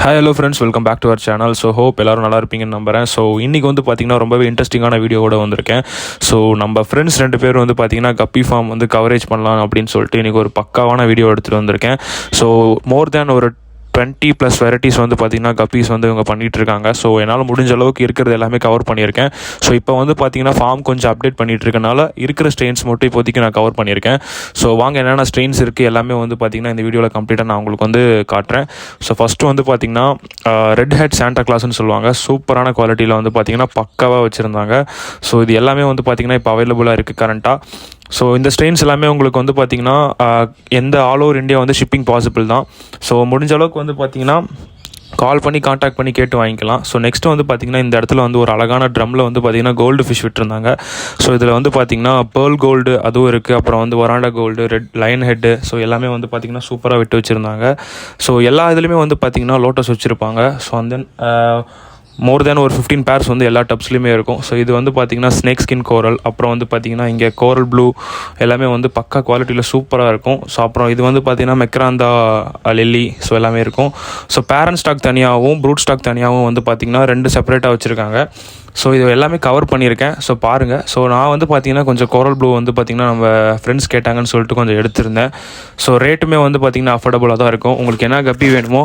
Hi hello friends, welcome back to our channel. So hope எல்லோரும் நல்லா இருப்பீங்கன்னு நம்புறேன். ஸோ இன்றைக்கி வந்து பார்த்திங்கன்னா ரொம்பவே இன்ட்ரெஸ்டிங்கான வீடியோவோட வந்திருக்கேன். ஸோ நம்ம ஃப்ரெண்ட்ஸ் 2 பேர் வந்து பார்த்திங்கன்னா கப்பி ஃபார்ம் வந்து கவரேஜ் பண்ணலாம் அப்படின்னு சொல்லிட்டு இன்றைக்கி ஒரு பக்காவான வீடியோ எடுத்துகிட்டு வந்திருக்கேன். ஸோ மோர் தேன் ஒரு 20+ வெரைட்டிஸ் வந்து பார்த்திங்கன்னா கப்பீஸ் வந்து இவங்க பண்ணிகிட்டு இருக்காங்க. ஸோ என்னால் முடிஞ்ச அளவுக்கு இருக்கிறது எல்லாமே கவர் பண்ணியிருக்கேன். ஸோ இப்போ வந்து பார்த்திங்கன்னா ஃபார்ம் கொஞ்சம் அப்டேட் பண்ணிகிட்டு இருக்கனால இருக்கிற ஸ்ட்ரெயின்ஸ் மட்டும் இப்போதைக்கு நான் கவர் பண்ணியிருக்கேன். ஸோ வாங்க என்னென்ன ஸ்ட்ரெயின்ஸ் இருக்குது எல்லாமே வந்து பார்த்திங்கன்னா இந்த வீடியோவில் கம்ப்ளீட்டாக நான் உங்களுக்கு வந்து காட்டுறேன். ஸோ ஃபஸ்ட்டு வந்து பார்த்திங்கன்னா ரெட் ஹெட் சாண்டா கிளாஸ்ன்னு சொல்லுவாங்க. சூப்பரான குவாலிட்டியில் வந்து பார்த்திங்கன்னா பக்காவாக வச்சுருந்தாங்க. ஸோ இது எல்லாமே வந்து பார்த்திங்கன்னா இப்போ அவைலபிளாக இருக்குது கரண்ட்டாக. ஸோ இந்த ஸ்ட்ரெயின்ஸ் எல்லாமே உங்களுக்கு வந்து பார்த்திங்கன்னா எந்த ஆல் ஓவர் இந்தியா வந்து ஷிப்பிங் பாசிபிள் தான். ஸோ முடிஞ்ச அளவுக்கு வந்து பார்த்திங்கன்னா கால் பண்ணி காண்டாக்ட் பண்ணி கேட்டு வாங்கிக்கலாம். ஸோ நெக்ஸ்ட்டு வந்து பார்த்திங்கன்னா இந்த இடத்துல வந்து ஒரு அழகான ட்ரம்மில் வந்து பார்த்திங்கன்னா கோல்டு ஃபிஷ் விட்டுருந்தாங்க. ஸோ இதில் வந்து பார்த்திங்கன்னா பேர்ல் கோல்டு அதுவும் இருக்குது, அப்புறம் வந்து veranda gold, red line head, so எல்லாமே வந்து பார்த்திங்கன்னா சூப்பராக விட்டு வச்சுருந்தாங்க. ஸோ எல்லா இதுலேயுமே வந்து பார்த்திங்கன்னா லோட்டஸ் வச்சுருப்பாங்க. ஸோ அண்ட் தென் மோர் தேன் ஒரு 15 பேர்ஸ் வந்து எல்லா டப்ஸ்லையுமே இருக்கும். ஸோ இது வந்து பார்த்திங்கன்னா ஸ்னேக் ஸ்கின் கோரல், அப்புறம் வந்து பார்த்திங்கன்னா இங்கே கோரல் ப்ளூ எல்லாமே வந்து பக்கா குவாலிட்டியில் சூப்பராக இருக்கும். ஸோ அப்புறம் இது வந்து பார்த்திங்கன்னா மெக்ராந்தா லில்லி, ஸோ எல்லாமே இருக்கும். ஸோ பேரண்ட் ஸ்டாக் தனியாகவும் ப்ரூட் ஸ்டாக் தனியாகவும் வந்து பார்த்திங்கன்னா 2 செப்பரேட்டாக வச்சுருக்காங்க. ஸோ இது எல்லாமே கவர் பண்ணியிருக்கேன். ஸோ பாருங்கள். ஸோ நான் வந்து பார்த்திங்கன்னா கொஞ்சம் கோரல் ப்ளூ வந்து பார்த்திங்கன்னா நம்ம ஃப்ரெண்ட்ஸ் கேட்டாங்கன்னு சொல்லிட்டு கொஞ்சம் எடுத்திருந்தேன். ஸோ ரேட்டுமே வந்து பார்த்திங்கன்னா அஃபோர்டபுளாக தான் இருக்கும். உங்களுக்கு என்ன கப்பி வேணுமோ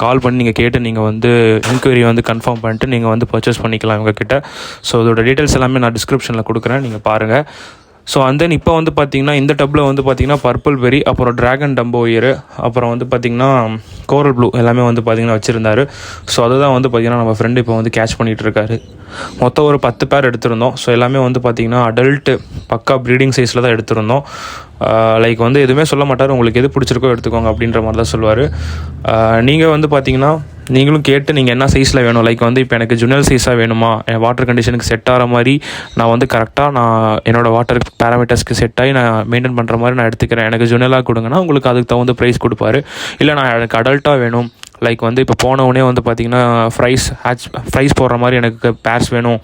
கால் பண்ணி நீங்கள் கேட்டு நீங்கள் வந்து என்கொயரி வந்து கன்ஃபார்ம் பண்ணிட்டு நீங்கள் வந்து பர்ச்சேஸ் பண்ணிக்கலாம் இவங்கக்கிட்ட. ஸோ இதோட டீட்டெயில்ஸ் எல்லாமே நான் டிஸ்கிரிப்ஷனில் கொடுக்குறேன், நீங்கள் பாருங்கள். ஸோ அண்ட் தென் இப்போ வந்து பார்த்திங்கன்னா இந்த டப்பில் வந்து பார்த்திங்கன்னா பர்பிள் பெரி, அப்புறம் ட்ராகன் டம்போ இயர், அப்புறம் வந்து பார்த்திங்கன்னா கோரல் ப்ளூ எல்லாமே வந்து பார்த்திங்கன்னா வச்சுருந்தாரு. ஸோ அதுதான் வந்து பார்த்திங்கன்னா நம்ம ஃப்ரெண்டு இப்போ வந்து கேட்ச் பண்ணிகிட்டு இருக்காரு. மொத்தம் ஒரு 10 பேர் எடுத்திருந்தோம். ஸோ எல்லாமே வந்து பார்த்திங்கன்னா அடல்ட்டு பக்கா ப்ரீடிங் சைஸில் தான் எடுத்திருந்தோம். லைக் வந்து எதுவுமே சொல்ல மாட்டார், உங்களுக்கு எது பிடிச்சிருக்கோ எடுத்துக்கோங்க அப்படின்ற மாதிரி தான் சொல்லுவார். நீங்கள் வந்து பார்த்திங்கன்னா நீங்களும் கேட்டு நீங்கள் என்ன சைஸில் வேணும், லைக் வந்து இப்போ எனக்கு ஜுனல் சைஸாக வேணுமா, என் வாட்டர் கண்டிஷனுக்கு செட் ஆகிற மாதிரி நான் வந்து கரெக்டாக நான் என்னோடய வாட்டர் பேராமீட்டர்ஸ்க்கு செட் ஆகி நான் மெயின்டைன் பண்ணுற மாதிரி நான் எடுத்துக்கிறேன், எனக்கு ஜுனலாக கொடுங்கன்னா உங்களுக்கு அதுக்கு தகுந்த ப்ரைஸ் கொடுப்பாரு. இல்லை நான் எனக்கு அடல்ட்டாக வேணும், லைக் வந்து இப்போ போனவுடனே வந்து பார்த்திங்கன்னா ஃப்ரைஸ் போடுற மாதிரி எனக்கு பேர்ஸ் வேணும்,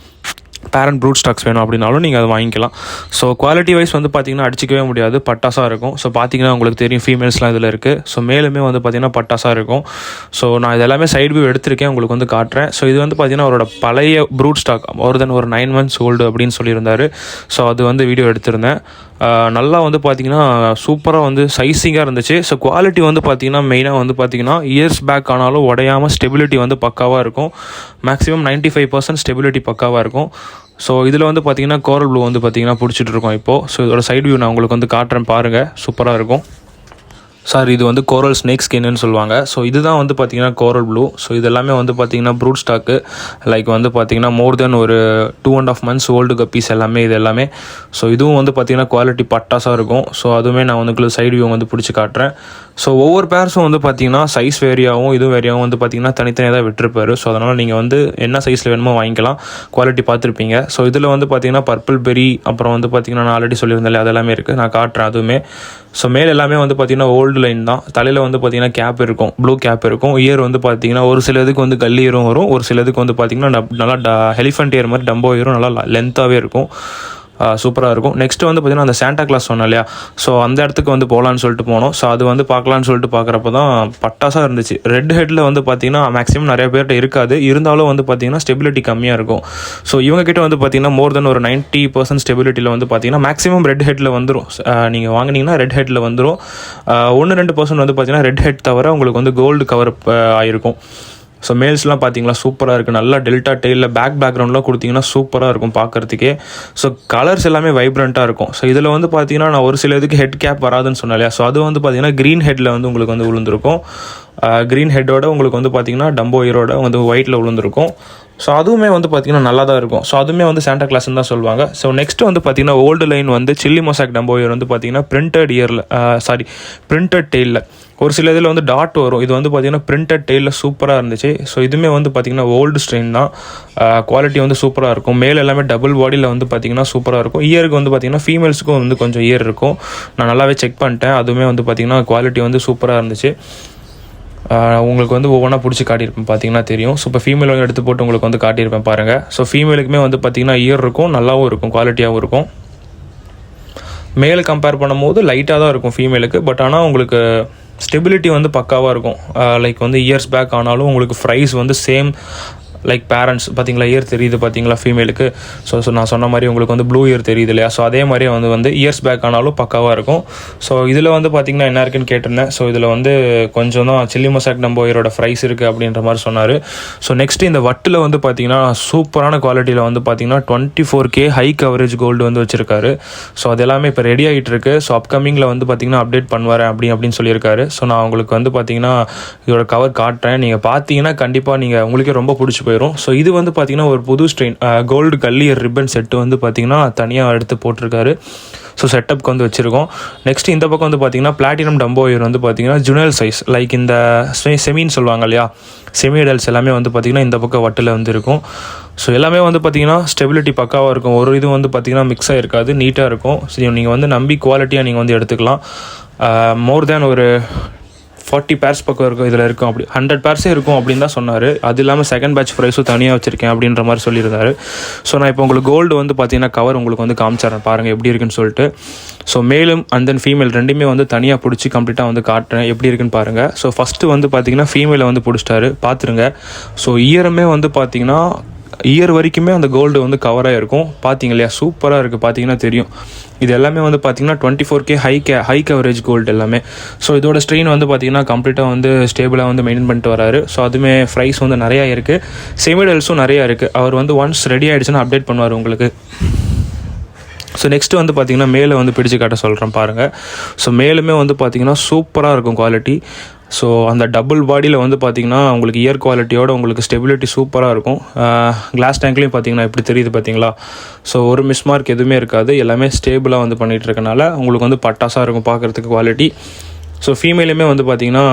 பேரண்ட் ப்ரூட் ஸ்டாக்ஸ் வேணும் அப்படின்னாலும் நீங்கள் அதை வாங்கிக்கலாம். ஸோ குவாலிட்டி வைஸ் வந்து பார்த்திங்கன்னா அடிச்சிக்கவே முடியாது, பட்டாசாக இருக்கும். ஸோ பார்த்திங்கன்னா உங்களுக்கு தெரியும் ஃபீமேல்ஸ்லாம் இதில் இருக்குது. ஸோ மேலுமே வந்து பார்த்திங்கன்னா பட்டாசாக இருக்கும். ஸோ நான் இது எல்லாமே சைடு வியூ எடுத்திருக்கேன், உங்களுக்கு வந்து காட்டுறேன். ஸோ இது வந்து பார்த்திங்கன்னா அவரோட பழைய ப்ரூட் ஸ்டாக் மோர் தென் ஒரு 9 months ஓல்டு அப்படின்னு சொல்லியிருந்தார். ஸோ அது வந்து வீடியோ எடுத்திருந்தேன். நல்லா வந்து பார்த்திங்கன்னா சூப்பராக வந்து சைஸிங்காக இருந்துச்சு. ஸோ குவாலிட்டி வந்து பார்த்திங்கன்னா மெயினாக வந்து பார்த்திங்கன்னா இயர்ஸ் பேக் ஆனாலும் உடையாமல் ஸ்டெபிலிட்டி வந்து பக்காவாக இருக்கும். மேக்ஸிமம் 95% ஸ்டெபிலிட்டி பக்காவாக இருக்கும். ஸோ இதில் வந்து பார்த்திங்கன்னா கோரல் ப்ளூ வந்து பார்த்திங்கன்னா பிடிச்சிட்டு இருக்கோம் இப்போது. ஸோ இதோட சைடு வியூ நான் உங்களுக்கு வந்து காட்டுறேன் பாருங்கள், சூப்பராக இருக்கும். சார் இது வந்து கோரல் ஸ்னேக் ஸ்கின்னு சொல்லுவாங்க. ஸோ இதுதான் வந்து பார்த்திங்கன்னா கோரல் ப்ளூ. ஸோ இது எல்லாமே வந்து பார்த்திங்கன்னா ப்ரூட் ஸ்டாக்கு, லைக் வந்து பார்த்திங்கன்னா மோர் தென் ஒரு 2.5 months ஓல்டு கப்பீஸ் எல்லாமே இது எல்லாமே. ஸோ இதுவும் வந்து பார்த்திங்கன்னா குவாலிட்டி பட்டாசாக இருக்கும். ஸோ அதுவுமே நான் வந்து சைடு வியூ வந்து பிடிச்சி காட்டுறேன். ஸோ ஒவ்வொரு பேர்ஸும் வந்து பார்த்திங்கன்னா சைஸ் வேரியாகவும் இதுவும் வேரியாகவும் வந்து பார்த்திங்கன்னா தனித்தனியாக தான் விட்டுருப்பாரு. ஸோ அதனால் நீங்கள் வந்து என்ன சைஸில் வேணுமோ வாங்கிக்கலாம், குவாலிட்டி பார்த்துருப்பீங்க. ஸோ இதில் வந்து பார்த்திங்கன்னா பர்பிள் பெரி, அப்புறம் வந்து பார்த்திங்கன்னா நான் ஆல்ரெடி சொல்லியிருந்தேன் அதெல்லாமே இருக்குது, நான் காட்டுறேன் அதுவுமே. ஸோ மேல் எல்லாமே வந்து பார்த்திங்கன்னா ஓல்டு லைன் தான். தலையில் வந்து பார்த்திங்கன்னா கேப் இருக்கும், ப்ளூ கேப் இருக்கும். இயர் வந்து பார்த்திங்கன்னா ஒரு சில இதுக்கு வந்து கல்லி இயரும் வரும், ஒரு சில இதுக்கு வந்து பார்த்திங்கன்னா நல்லா எலிஃபென்ட் இயர் மாதிரி டம்போ இயரும் நல்லா லென்த்தாகவே இருக்கும், சூப்பராக இருக்கும். நெக்ஸ்ட்டு வந்து பார்த்திங்கன்னா அந்த சாண்டா கிளாஸ் சொன்னேன் இல்லையா, ஸோ அந்த இடத்துக்கு வந்து போகலான்னு சொல்லிட்டு போனோம். ஸோ அது வந்து பார்க்கலான்னு சொல்லிட்டு பார்க்குறப்ப தான் பட்டாசாக இருந்துச்சு. ரெட் ஹெட்டில் வந்து பார்த்திங்கன்னா மேக்ஸிமம் நிறைய பேர்கிட்ட இருக்காது, இருந்தாலும் வந்து பார்த்திங்கன்னா ஸ்டெபிலிட்டி கம்மியாக இருக்கும். ஸோ இவங்ககிட்ட வந்து பார்த்திங்கன்னா மோர் தென் ஒரு 90% ஸ்டெபிலிட்டியில் வந்து பார்த்திங்கன்னா மேக்ஸிமம் ரெட் ஹெட்டில் வந்துடும். நீங்கள் வாங்கினீங்கன்னா ரெட் ஹெட்டில் வந்துடும். 1-2% வந்து பார்த்திங்கன்னா ரெட் ஹெட் தவிர உங்களுக்கு வந்து கோல்டு கவர் ஆகிருக்கும். ஸோ மேல்ஸ்லாம் பார்த்தீங்களா சூப்பராக இருக்குது, நல்லா டெல்டா டெயிலில் பேக்ரவுண்ட்லாம் கொடுத்தீங்கன்னா சூப்பராக இருக்கும் பார்க்குறதுக்கே. ஸோ கலர்ஸ் எல்லாமே வைப்ரண்ட்டாக இருக்கும். ஸோ இதில் வந்து பார்த்தீங்கன்னா நான் ஒரு சில இதுக்கு ஹெட் கேப் வராதுன்னு சொன்னேன் இல்லையா, ஸோ அது வந்து பார்த்தீங்கன்னா க்ரீன் ஹெட்டில் வந்து உங்களுக்கு வந்து விழுந்திருக்கும். க்ரீன் ஹெட்டோட உங்களுக்கு வந்து பார்த்தீங்கன்னா டம்போ இயரோட வந்து ஒயிட்டில் விழுந்திருக்கும். ஸோ அதுவுமே வந்து பார்த்திங்கன்னா நல்லா தான் இருக்கும். ஸோ அதுவுமே வந்து சாண்டா கிளாஸ்ன்னு தான் சொல்லுவாங்க. ஸோ நெக்ஸ்ட்டு வந்து பார்த்திங்கன்னா ஓல்டு லைன் வந்து சில்லி மொசாக் டம்போ இயர் வந்து பார்த்திங்கன்னா பிரிண்டட் டெயிலில் ஒரு சில இதில் வந்து டாட் வரும். இது வந்து பார்த்திங்கன்னா பிரிண்டட் டெயிலில் சூப்பராக இருந்துச்சு. ஸோ இதுவுமே வந்து பார்த்திங்கன்னா ஓல்டு ஸ்ட்ரெயின் தான், குவாலிட்டி வந்து சூப்பராக இருக்கும். மேல் எல்லாமே டபுள் பாடியில் வந்து பார்த்திங்கன்னா சூப்பராக இருக்கும். இயருக்கு வந்து பார்த்திங்கன்னா ஃபீமேல்ஸுக்கும் வந்து கொஞ்சம் இயர் இருக்கும், நான் நல்லாவே செக் பண்ணிட்டேன். அதுவுமே வந்து பார்த்திங்கன்னா குவாலிட்டி வந்து சூப்பராக இருந்துச்சு. உங்களுக்கு வந்து ஒவ்வொன்றா பிடிச்சி காட்டியிருப்பேன், பார்த்தீங்கன்னா தெரியும். ஸோ இப்போ ஃபீமேல் எடுத்து போட்டு உங்களுக்கு வந்து காட்டியிருப்பேன் பாருங்கள். ஸோ ஃபீமேலுக்குமே வந்து பார்த்திங்கன்னா இயர் இருக்கும், நல்லாவும் இருக்கும், குவாலிட்டியாகவும் இருக்கும். மேல் கம்பேர் பண்ணும்போது லைட்டாக தான் இருக்கும் ஃபீமேலுக்கு, பட் ஆனால் உங்களுக்கு ஸ்டெபிலிட்டி வந்து பக்காவாக இருக்கும். லைக் வந்து இயர்ஸ் பேக் ஆனாலும் உங்களுக்கு ப்ரைஸ் வந்து சேம் லைக் பேரண்ட்ஸ் பார்த்தீங்களா, இயர் தெரியுது பார்த்தீங்களா ஃபீமேலுக்கு. ஸோ நான் சொன்ன மாதிரி உங்களுக்கு வந்து ப்ளூ இயர் தெரியுது இல்லையா. ஸோ அதே மாதிரியே வந்து இயர்ஸ் பேக் ஆனாலும் பக்காவாக இருக்கும். ஸோ இதில் வந்து பார்த்திங்கன்னா என்ன இருக்குன்னு கேட்டிருந்தேன். ஸோ இதில் வந்து கொஞ்சம் தான் சில்லி மொசாக் டம்போ இயரோட ப்ரைஸ் இருக்குது அப்படின்ற மாதிரி சொன்னார். ஸோ நெக்ஸ்ட்டு இந்த வட்டில் வந்து பார்த்திங்கன்னா சூப்பரான குவாலிட்டியில் வந்து பார்த்திங்கன்னா 24K ஹை கவரேஜ் கோல்டு வந்து வச்சுருக்காரு. ஸோ அது எல்லாமே இப்போ ரெடி ஆகிட்டு இருக்கு. ஸோ அப்கமிங்கில் வந்து பார்த்திங்கன்னா அப்டேட் பண்ணுவார் அப்படின்னு சொல்லியிருக்காரு. ஸோ நான் உங்களுக்கு வந்து பார்த்திங்கன்னா இதோட கவர் காட்டுறேன். நீங்கள் பார்த்தீங்கன்னா கண்டிப்பாக நீங்கள் உங்களுக்கே ரொம்ப பிடிச்சி போயிடும். ஸோ இது வந்து பார்த்திங்கன்னா ஒரு புது ஸ்ட்ரெயின் கோல்டு கல்லியர் ரிப்பன் செட்டு வந்து பார்த்திங்கன்னா தனியாக எடுத்து போட்டிருக்காரு. ஸோ செட்டப்க்கு வந்து வச்சுருக்கோம். நெக்ஸ்ட் இந்த பக்கம் வந்து பார்த்திங்கன்னா பிளாட்டினம் டம்போ இயர் வந்து பார்த்திங்கன்னா ஜுனல் சைஸ் லைக் இந்த செமின்னு சொல்லுவாங்க இல்லையா, செமி அடல்ட்ஸ் எல்லாமே வந்து பார்த்திங்கன்னா இந்த பக்கம் வட்டில் வந்து இருக்கும். ஸோ எல்லாமே வந்து பார்த்திங்கன்னா ஸ்டெபிலிட்டி பக்காவாக இருக்கும். ஒரு இது வந்து பார்த்திங்கன்னா மிக்ஸ் ஆகிருக்காது, நீட்டாக இருக்கும். ஸோ நீங்கள் வந்து நம்பி குவாலிட்டியாக நீங்கள் வந்து எடுத்துக்கலாம். மோர் தேன் ஒரு 40 பேர்ஸ் பக்கம் இருக்கும் இதில் இருக்கும். அப்படி 100 பேர்ஸே இருக்கும் அப்படின்னு தான் சொன்னார். அது இல்லாமல் செகண்ட் பேட்ச் ப்ரைஸும் தனியாக வச்சுருக்கேன் அப்படின்ற மாதிரி சொல்லியிருந்தாரு. ஸோ நான் இப்போ உங்களுக்கு கோல்டு வந்து பார்த்தீங்கன்னா கவர் உங்களுக்கு வந்து காமிச்சிட்றேன் பாருங்கள் எப்படி இருக்குன்னு சொல்லிட்டு. ஸோ மேலும் அண்ட் தென் ஃபீமேல் ரெண்டுமே வந்து தனியாக பிடிச்சி கம்ப்ளீட்டாக வந்து காட்டுறேன் எப்படி இருக்குன்னு பாருங்கள். ஸோ ஃபஸ்ட்டு வந்து பார்த்தீங்கன்னா ஃபீமேலை வந்து பிடிச்சிட்டாரு பார்த்துருங்க. ஸோ இயருமே வந்து பார்த்தீங்கன்னா இயர் வரைக்குமே அந்த கோல்டு வந்து கவராக இருக்கும். பார்த்தீங்க இல்லையா, சூப்பராக இருக்குது, பார்த்தீங்கன்னா தெரியும். இது எல்லாமே வந்து பார்த்திங்கன்னா 24K ஹை கவரேஜ் கோல்டு எல்லாமே. ஸோ இதோட ஸ்ட்ரெயின் வந்து பார்த்திங்கன்னா கம்ப்ளீட்டாக வந்து ஸ்டேபிளாக வந்து மெயின்டைன் பண்ணிட்டு வராரு. ஸோ அதுவுமே ப்ரைஸ் வந்து நிறையா இருக்குது, செமிடல்ஸும் நிறையா இருக்குது. அவர் வந்து ஒன்ஸ் ரெடி ஆகிடுச்சுன்னா அப்டேட் பண்ணுவார் உங்களுக்கு. ஸோ நெக்ஸ்ட்டு வந்து பார்த்திங்கன்னா மேலே வந்து பிடிச்சு காட்ட சொல்கிறேன் பாருங்கள். ஸோ மேலுமே வந்து பார்த்திங்கன்னா சூப்பராக இருக்கும் குவாலிட்டி. ஸோ அந்த டபுள் பாடியில் வந்து பார்த்திங்கன்னா உங்களுக்கு இயர் குவாலிட்டியோட உங்களுக்கு ஸ்டெபிலிட்டி சூப்பராக இருக்கும். கிளாஸ் டேங்க்லேயும் பார்த்திங்கன்னா எப்படி தெரியுது பார்த்தீங்களா. ஸோ ஒரு மிஸ் மார்க் எதுவுமே இருக்காது, எல்லாமே ஸ்டேபிளாக வந்து பண்ணிகிட்டு இருக்கனால உங்களுக்கு வந்து பட்டாசாக இருக்கும் பார்க்குறதுக்கு குவாலிட்டி. ஸோ ஃபீமேலுமே வந்து பார்த்திங்கன்னா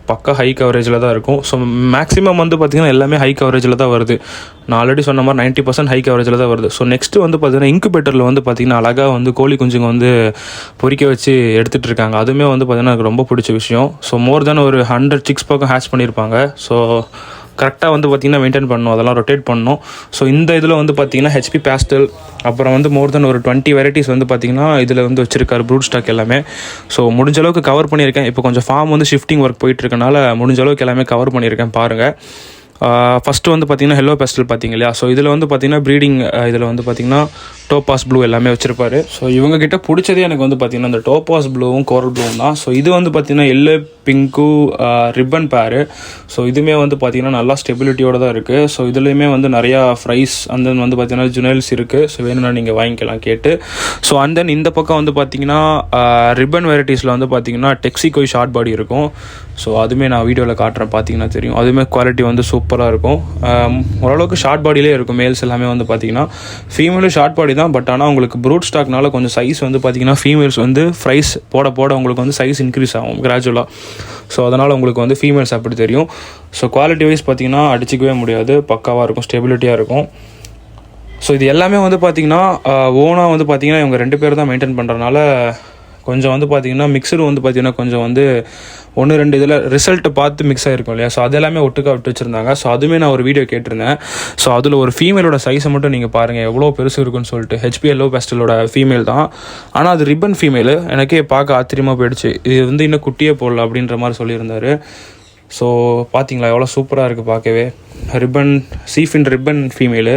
பக்கா ஹை கவரேஜில் தான் இருக்கும். ஸோ மேக்ஸிமம் வந்து பார்த்திங்கன்னா எல்லாமே ஹை கவரேஜில் தான் வருது. நான் ஆல்ரெடி சொன்ன மாதிரி 90% ஹை கவரேஜில் தான் வருது. ஸோ நெக்ஸ்ட்டு வந்து பார்த்திங்கன்னா இன்குபேட்டரில் வந்து பார்த்திங்கன்னா அழகாக வந்து கோழி குஞ்சுங்க வந்து பொறிக்க வச்சு எடுத்துகிட்டு இருக்காங்க. அதுவுமே வந்து பார்த்திங்கன்னா எனக்கு ரொம்ப பிடிச்ச விஷயம். ஸோ மோர் தென் ஒரு 100 சிக்ஸ் பக்கம் ஹேட்ச் பண்ணியிருப்பாங்க. ஸோ கரெக்டாக வந்து பார்த்திங்கன்னா மெயின்டைன் பண்ணணும், அதெல்லாம் ரொட்டேட் பண்ணணும். ஸோ இந்த இதில் வந்து பார்த்திங்கன்னா ஹெச்பி பேஸ்டல் அப்புறம் வந்து மோர் தென் ஒரு 20 வெரைட்டிஸ் வந்து பார்த்திங்கன்னா இதில் வந்து வச்சுருக்காரு ப்ரூட் ஸ்டாக் எல்லாமே. ஸோ முடிஞ்ச அளவுக்கு கவர் பண்ணியிருக்கேன். இப்போ கொஞ்சம் ஃபார்ம் வந்து ஷிஃப்டிங் ஒர்க் போயிட்டுருக்கனால முடிஞ்ச அளவுக்கு எல்லாமே கவர் பண்ணியிருக்கேன் பாருங்கள். ஃபஸ்ட்டு வந்து பார்த்திங்கன்னா ஹெல்லோ பேஸ்டல் பார்த்திங்க இல்லையா. ஸோ இதில் வந்து பார்த்திங்கன்னா ப்ரீடிங் இதில் வந்து பார்த்திங்கன்னா டோபாஸ் ப்ளூ எல்லாமே வச்சுருப்பாரு. ஸோ இவங்ககிட்ட பிடிச்சதே எனக்கு வந்து பார்த்திங்கன்னா இந்த டோபாஸ் ப்ளூவும் கோரல் ப்ளூவும் தான். ஸோ இது வந்து பார்த்திங்கன்னா எல்லோ பிங்க்கு ரிப்பன் பேரு. ஸோ இதுவுமே வந்து பார்த்திங்கன்னா நல்லா ஸ்டெபிலிட்டியோடு தான் இருக்குது. ஸோ இதுலேயுமே வந்து நிறையா ஃப்ரைஸ் அண்ட் தென் வந்து பார்த்திங்கன்னா ஜுனல்ஸ் இருக்குது. ஸோ வேணும்னா நீங்கள் வாங்கிக்கலாம் கேட்டு. ஸோ அண்ட் தென் இந்த பக்கம் வந்து பார்த்திங்கன்னா ரிப்பன் வெரைட்டிஸில் வந்து பார்த்திங்கன்னா டெக்ஸிகோய் ஷார்ட் பாடி இருக்கும். ஸோ அதுவுமே நான் வீடியோவில் காட்டுறேன், பார்த்தீங்கன்னா தெரியும். அதுவுமே குவாலிட்டி வந்து சூப்பராக இருக்கும். ஓரளவுக்கு ஷார்ட் பாடியிலே இருக்கும். மேல்ஸ் எல்லாமே வந்து பார்த்திங்கன்னா ஃபீமேலும் ஷார்ட் பாடி தான். பட் ஆனால் உங்களுக்கு ப்ரூட் ஸ்டாக்னால கொஞ்சம் சைஸ் வந்து பார்த்திங்கன்னா ஃபீமேல்ஸ் வந்து ஃப்ரைஸ் போட போட உங்களுக்கு வந்து சைஸ் இன்க்ரீஸ் ஆகும் கிராஜுவலாக. ஸோ அதனால் உங்களுக்கு வந்து ஃபீமேல்ஸ் அப்படி தெரியும். ஸோ குவாலிட்டி வைஸ் பார்த்திங்கன்னா அடிச்சிக்கவே முடியாது, பக்காவாக இருக்கும், ஸ்டெபிலிட்டியாக இருக்கும். ஸோ இது எல்லாமே வந்து பார்த்திங்கன்னா ஓனாக வந்து பார்த்திங்கன்னா இவங்க 2 பேர் தான் மெயின்டைன் பண்ணுறதுனால கொஞ்சம் வந்து பார்த்திங்கன்னா மிக்சரு வந்து பார்த்திங்கன்னா கொஞ்சம் வந்து 1-2 இதில் ரிசல்ட்டை பார்த்து மிக்ஸ் ஆகிருக்கும் இல்லையா. ஸோ அது எல்லாமே ஒட்டுக்கா விட்டு வச்சுருந்தாங்க. ஸோ அதுவுமே நான் ஒரு வீடியோ கேட்டிருந்தேன். ஸோ அதில் ஒரு ஃபீமேலோட சைஸை மட்டும் நீங்கள் பாருங்கள் எவ்வளோ பெருசு இருக்குன்னு சொல்லிட்டு. ஹெச்பி எல்லோ பேஸ்டலோட ஃபீமேல் தான், ஆனால் அது ரிப்பன் ஃபீமேலு. எனக்கே பார்க்க ஆச்சரியமாக போயிடுச்சு, இது வந்து இன்னும் குட்டியே போடல அப்படின்ற மாதிரி சொல்லியிருந்தார். ஸோ பார்த்தீங்களா எவ்வளோ சூப்பராக இருக்குது பார்க்கவே. ரிப்பன் சீஃபின் ரிப்பன் ஃபீமேலு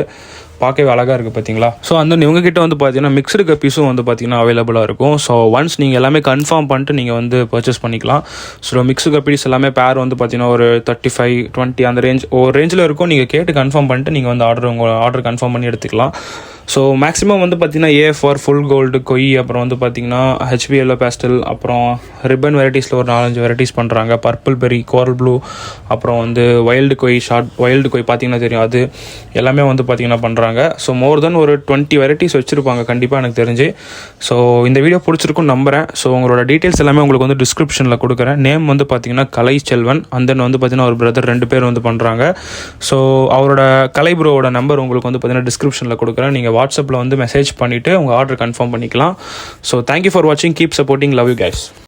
பார்க்கவே அழகாக இருக்குது பார்த்தீங்களா. ஸோ அந்த இவங்ககிட்ட வந்து பார்த்தீங்கன்னா மிக்சடு கப்பீஸும் வந்து பார்த்தீங்கன்னா அவைலபிளாக இருக்கும். ஸோ ஒன்ஸ் நீங்கள் எல்லாமே கன்ஃபார்ம் பண்ணிட்டு நீங்கள் வந்து பர்ச்சேஸ் பண்ணிக்கலாம். ஸோ மிக்ஸு கப்பீஸ் எல்லாமே பேர் வந்து பார்த்தீங்கன்னா ஒரு 35-20 அந்த ரேஞ்ச் ஒரு ரேஞ்சில் இருக்கும். நீங்கள் கேட்டு கன்ஃபார்ம் பண்ணிட்டு நீங்கள் வந்து உங்கள் ஆர்டர் கன்ஃபார்ம் பண்ணி எடுத்துக்கலாம். ஸோ மேக்ஸிமம் வந்து பார்த்திங்கன்னா ஏஎஃப்ஆர் ஃபுல் கோல்டு கொய், அப்புறம் வந்து பார்த்திங்கன்னா ஹெச்பி எல்லோ பேஸ்டல், அப்புறம் ரிப்பன் வெரைட்டிஸில் ஒரு 4-5 வெரைட்டிஸ் பண்ணுறாங்க. பர்பிள் பெரி, கோரல் ப்ளூ, அப்புறம் வந்து வைல்டு கொய் வைல்டு கொய் பார்த்திங்கன்னா தெரியும், அது எல்லாமே வந்து பார்த்திங்கன்னா பண்ணுறாங்க. ஸோ மோர் தென் ஒரு 20 வெரைட்டிஸ் வச்சுருப்பாங்க கண்டிப்பாக எனக்கு தெரிஞ்சு. ஸோ இந்த வீடியோ பிடிச்சிருக்குன்னு நம்புகிறேன். ஸோ உங்களோட டீட்டெயில்ஸ் எல்லாமே உங்களுக்கு வந்து டிஸ்கிரிப்ஷனில் கொடுக்குறேன். நேம் வந்து பார்த்திங்கன்னா கலை செல்வன், அண்ட் தென் வந்து பார்த்திங்கன்னா ஒரு பிரதர் 2 பேர் வந்து பண்ணுறாங்க. ஸோ அவரோட கலை ப்ரோவோட நம்பர் உங்களுக்கு வந்து பார்த்திங்கன்னா டிஸ்கிரிப்ஷனில் கொடுக்குறேன். நீங்கள் வாட்ஸ்அப்பில் வந்து மெசேஜ் பண்ணிவிட்டு உங்கள் ஆர்டர் கன்ஃபார்ம் பண்ணிக்கலாம். ஸோ தேங்க்யூ ஃபார் வாட்சிங், keep supporting, love you guys.